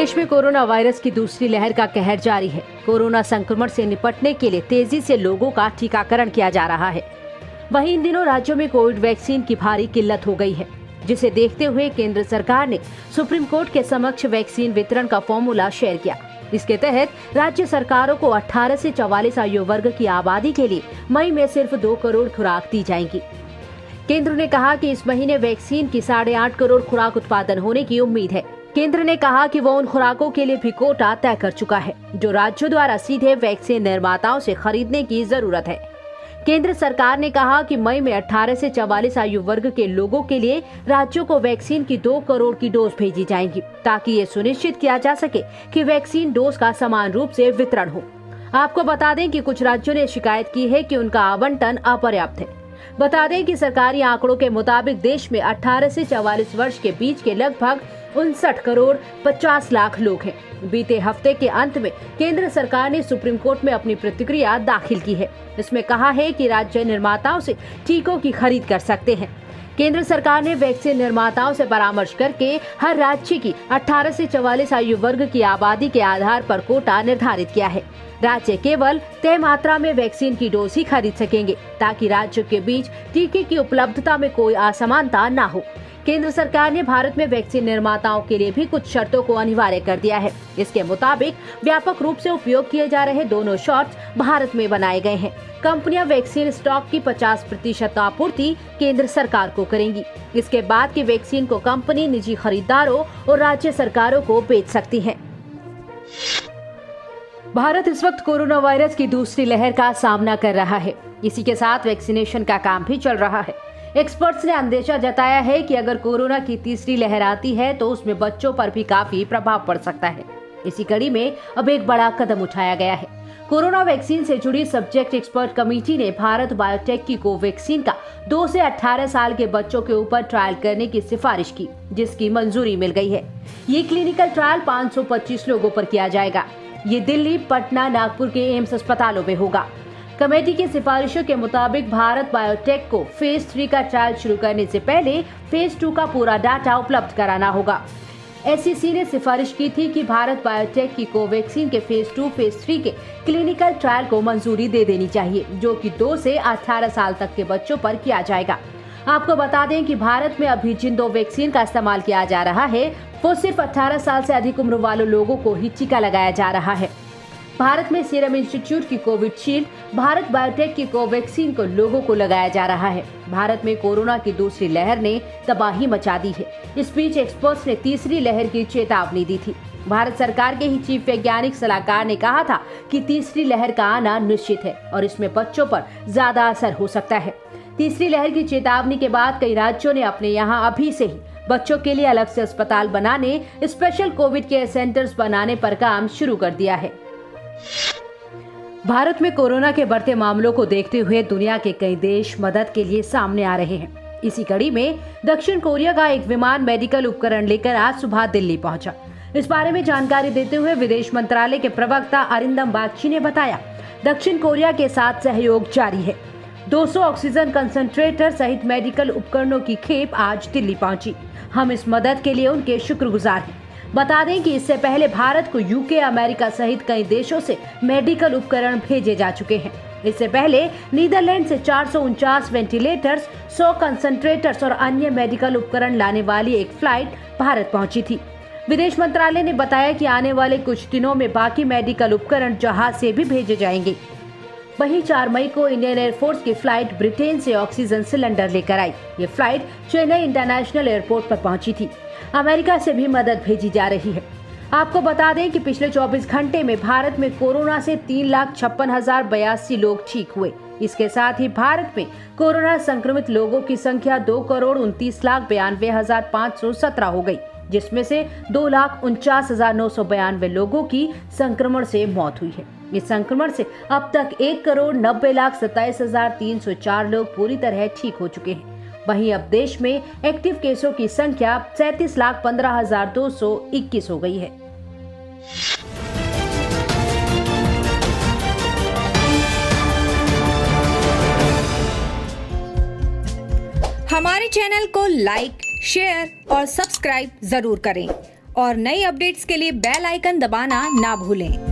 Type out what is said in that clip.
देश में corona virus की दूसरी लहर का कहर जारी है। कोरोना संक्रमण से निपटने के लिए तेजी से लोगों का टीकाकरण किया जा रहा है। वहीं इन दिनों राज्यों में कोविड वैक्सीन की भारी किल्लत हो गई है, जिसे देखते हुए केंद्र सरकार ने सुप्रीम कोर्ट के समक्ष वैक्सीन वितरण का फॉर्मूला शेयर किया। इसके तहत राज्य सरकारों को 18 से 44 आयु वर्ग की आबादी के लिए मई में सिर्फ 2 करोड़ खुराक दी जाएंगी। केंद्र ने कहा कि इस महीने वैक्सीन की 8.5 करोड़ खुराक उत्पादन होने की उम्मीद है। केंद्र ने कहा कि वो उन खुराकों के लिए भी कोटा तय कर चुका है जो राज्यों द्वारा सीधे वैक्सीन निर्माताओं से खरीदने की जरूरत है। केंद्र सरकार ने कहा कि मई में 18 से 44 आयु वर्ग के लोगों के लिए राज्यों को वैक्सीन की 2 करोड़ की डोज भेजी जाएंगी, ताकि ये सुनिश्चित किया जा सके कि वैक्सीन डोज का समान रूप से वितरण हो। आपको बता दें कि कुछ राज्यों ने शिकायत की है कि उनका आवंटन अपर्याप्त है। बता दें कि सरकारी आंकड़ों के मुताबिक देश में 18 से 44 वर्ष के बीच के लगभग 59 करोड़ 50 लाख लोग हैं। बीते हफ्ते के अंत में केंद्र सरकार ने सुप्रीम कोर्ट में अपनी प्रतिक्रिया दाखिल की है। इसमें कहा है कि राज्य निर्माताओं से टीकों की खरीद कर सकते हैं। केंद्र सरकार ने वैक्सीन निर्माताओं से परामर्श करके हर राज्य की 18 से 44 आयु वर्ग की आबादी के आधार पर कोटा निर्धारित किया है। राज्य केवल तय मात्रा में वैक्सीन की डोज ही खरीद सकेंगे, ताकि राज्यों के बीच टीके की उपलब्धता में कोई असमानता न हो। केंद्र सरकार ने भारत में वैक्सीन निर्माताओं के लिए भी कुछ शर्तों को अनिवार्य कर दिया है। इसके मुताबिक व्यापक रूप से उपयोग किए जा रहे दोनों शॉट्स भारत में बनाए गए हैं। कंपनियां वैक्सीन स्टॉक की 50% आपूर्ति केंद्र सरकार को करेंगी। इसके बाद की वैक्सीन को कंपनी निजी खरीदारों और राज्य सरकारों को बेच सकती है। भारत इस वक्त कोरोना वायरस की दूसरी लहर का सामना कर रहा है। इसी के साथ वैक्सीनेशन का काम भी चल रहा है। एक्सपर्ट्स ने अंदेशा जताया है कि अगर कोरोना की तीसरी लहर आती है तो उसमें बच्चों पर भी काफी प्रभाव पड़ सकता है। इसी कड़ी में अब एक बड़ा कदम उठाया गया है। कोरोना वैक्सीन से जुड़ी सब्जेक्ट एक्सपर्ट कमेटी ने भारत बायोटेक की कोवैक्सीन का 2 से 18 साल के बच्चों के ऊपर ट्रायल करने की सिफारिश की, जिसकी मंजूरी मिल गई है। ये क्लिनिकल ट्रायल 525 लोगों पर किया जाएगा। ये दिल्ली, पटना, नागपुर के एम्स अस्पतालों में होगा। कमेटी की सिफारिशों के मुताबिक भारत बायोटेक को फेज 3 का ट्रायल शुरू करने से पहले फेज 2 का पूरा डाटा उपलब्ध कराना होगा। एससीसी ने सिफारिश की थी कि भारत बायोटेक की कोवैक्सीन के फेज 2, फेज 3 के क्लिनिकल ट्रायल को मंजूरी दे देनी चाहिए, जो कि 2 से 18 साल तक के बच्चों पर किया जाएगा। आपको बता दें कि भारत में अभी जिन 2 वैक्सीन का इस्तेमाल किया जा रहा है वो सिर्फ 18 साल से अधिक उम्र वाले लोगों को ही टीका लगाया जा रहा है। भारत में सीरम इंस्टीट्यूट की कोविशील्ड, भारत बायोटेक की कोवैक्सीन को लोगों को लगाया जा रहा है। भारत में कोरोना की दूसरी लहर ने तबाही मचा दी है। इस बीच एक्सपर्ट्स ने तीसरी लहर की चेतावनी दी थी। भारत सरकार के ही चीफ वैज्ञानिक सलाहकार ने कहा था कि तीसरी लहर का आना निश्चित है और इसमें बच्चों पर ज्यादा असर हो सकता है। तीसरी लहर की चेतावनी के बाद कई राज्यों ने अपने यहाँ अभी से ही बच्चों के लिए अलग से अस्पताल बनाने, स्पेशल कोविड केयर सेंटर्स बनाने पर काम शुरू कर दिया है। भारत में कोरोना के बढ़ते मामलों को देखते हुए दुनिया के कई देश मदद के लिए सामने आ रहे हैं। इसी कड़ी में दक्षिण कोरिया का एक विमान मेडिकल उपकरण लेकर आज सुबह दिल्ली पहुंचा। इस बारे में जानकारी देते हुए विदेश मंत्रालय के प्रवक्ता अरिंदम बागची ने बताया, दक्षिण कोरिया के साथ सहयोग जारी है। 200 ऑक्सीजन कंसंट्रेटर सहित मेडिकल उपकरणों की खेप आज दिल्ली पहुंची। हम इस मदद के लिए उनके शुक्रगुजार हैं। बता दें कि इससे पहले भारत को यूके, अमेरिका सहित कई देशों से मेडिकल उपकरण भेजे जा चुके हैं। इससे पहले नीदरलैंड से 449 वेंटिलेटर्स, 100 कंसंट्रेटर्स और अन्य मेडिकल उपकरण लाने वाली एक फ्लाइट भारत पहुंची थी। विदेश मंत्रालय ने बताया कि आने वाले कुछ दिनों में बाकी मेडिकल उपकरण जहाज से भी भेजे जाएंगे। वहीं 4 मई को इंडियन एयरफोर्स की फ्लाइट ब्रिटेन से ऑक्सीजन सिलेंडर लेकर आई। ये फ्लाइट चेन्नई इंटरनेशनल एयरपोर्ट पर पहुंची थी। अमेरिका से भी मदद भेजी जा रही है। आपको बता दें कि पिछले 24 घंटे में भारत में कोरोना से 3,56,082 लोग ठीक हुए। इसके साथ ही भारत में कोरोना संक्रमित लोगों की संख्या 2,29,92,517 हो गई, जिसमें से 2,49,992 लोगों की संक्रमण से मौत हुई है। इस संक्रमण से अब तक 1,90,27,304 लोग पूरी तरह ठीक हो चुके हैं। वहीं अब देश में एक्टिव केसों की संख्या 37,15,221 हो गई है। हमारे चैनल को लाइक, शेयर और सब्सक्राइब जरूर करें और नई अपडेट्स के लिए बेल आइकन दबाना ना भूलें।